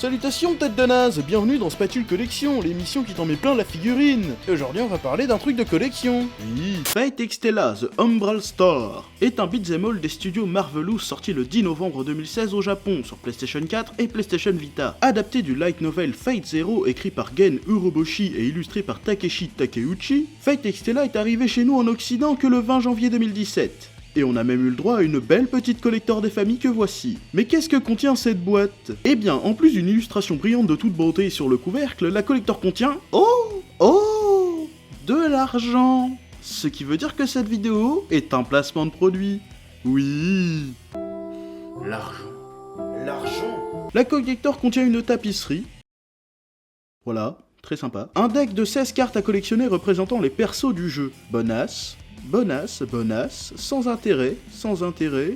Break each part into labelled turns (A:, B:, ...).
A: Salutations tête de naze, bienvenue dans Spatule Collection, l'émission qui t'en met plein la figurine. Et aujourd'hui on va parler d'un truc de collection. Oui. Fate Extella, The Umbral Star est un beat'em all des studios Marvelous sorti le 10 novembre 2016 au Japon sur PlayStation 4 et PlayStation Vita. Adapté du light novel Fate Zero écrit par Gen Uroboshi et illustré par Takeshi Takeuchi, Fate Extella est arrivé chez nous en Occident que le 20 janvier 2017. Et on a même eu le droit à une belle petite collector des familles que voici. Mais qu'est-ce que contient cette boîte? Eh bien, en plus d'une illustration brillante de toute beauté sur le couvercle, la collector contient... de l'argent. Ce qui veut dire que cette vidéo est un placement de produit. Oui. L'argent. La collector contient une tapisserie. Voilà, très sympa. Un deck de 16 cartes à collectionner représentant les persos du jeu. Bonasse, sans intérêt,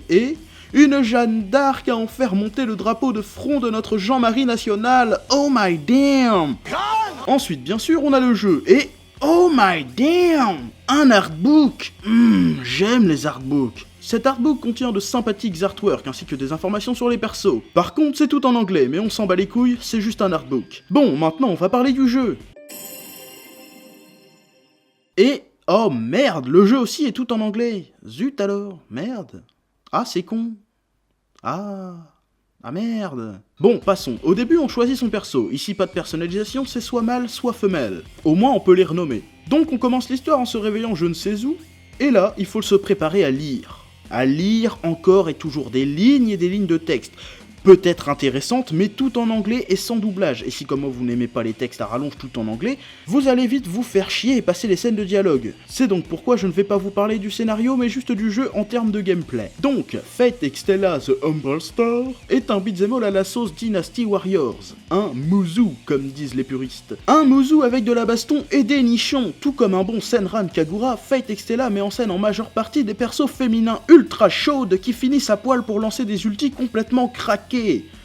A: et une Jeanne d'Arc à en faire monter le drapeau de front de notre Jean-Marie national. Oh my damn! Ensuite, bien sûr, on a le jeu, et oh my damn! Un artbook! J'aime les artbooks. Cet artbook contient de sympathiques artworks ainsi que des informations sur les persos. Par contre, c'est tout en anglais, mais on s'en bat les couilles, c'est juste un artbook. Bon, maintenant, on va parler du jeu. Et... oh merde, le jeu aussi est tout en anglais. Zut alors, merde. Ah, c'est con. Ah merde. Bon, passons. Au début, on choisit son perso. Ici, pas de personnalisation, c'est soit mâle, soit femelle. Au moins, on peut les renommer. Donc, on commence l'histoire en se réveillant je ne sais où. Et là, il faut se préparer à lire. À lire encore et toujours des lignes et des lignes de texte. Peut-être intéressantes, mais tout en anglais et sans doublage. Et si comme moi vous n'aimez pas les textes à rallonge tout en anglais, vous allez vite vous faire chier et passer les scènes de dialogue. C'est donc pourquoi je ne vais pas vous parler du scénario, mais juste du jeu en termes de gameplay. Donc, Fate Extella The Umbral Star est un beat'em all à la sauce Dynasty Warriors. Un Muzu, comme disent les puristes. Un Muzu avec de la baston et des nichons. Tout comme un bon Senran Kagura, Fate Extella met en scène en majeure partie des persos féminins ultra chaudes qui finissent à poil pour lancer des ultis complètement craqués.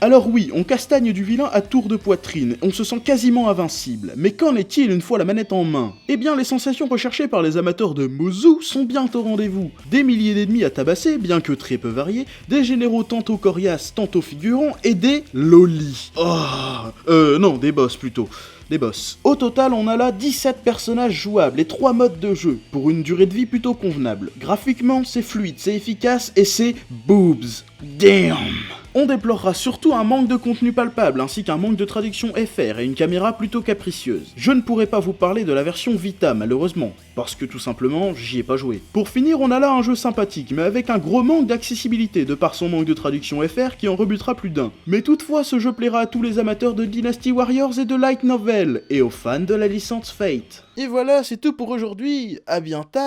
A: Alors oui, on castagne du vilain à tour de poitrine, on se sent quasiment invincible, mais qu'en est-il une fois la manette en main? Eh bien les sensations recherchées par les amateurs de Muzu sont bien au rendez-vous. Des milliers d'ennemis à tabasser, bien que très peu variés, des généraux tantôt coriaces, tantôt figurants, et des lolis. Non, des boss plutôt. Des boss. Au total, on a là 17 personnages jouables et 3 modes de jeu, pour une durée de vie plutôt convenable. Graphiquement, c'est fluide, c'est efficace et c'est boobs. Damn! On déplorera surtout un manque de contenu palpable, ainsi qu'un manque de traduction FR et une caméra plutôt capricieuse. Je ne pourrai pas vous parler de la version Vita, malheureusement, parce que tout simplement, j'y ai pas joué. Pour finir, on a là un jeu sympathique, mais avec un gros manque d'accessibilité, de par son manque de traduction FR qui en rebutera plus d'un. Mais toutefois, ce jeu plaira à tous les amateurs de Dynasty Warriors et de light novel, et aux fans de la licence Fate. Et voilà, c'est tout pour aujourd'hui, à bientôt.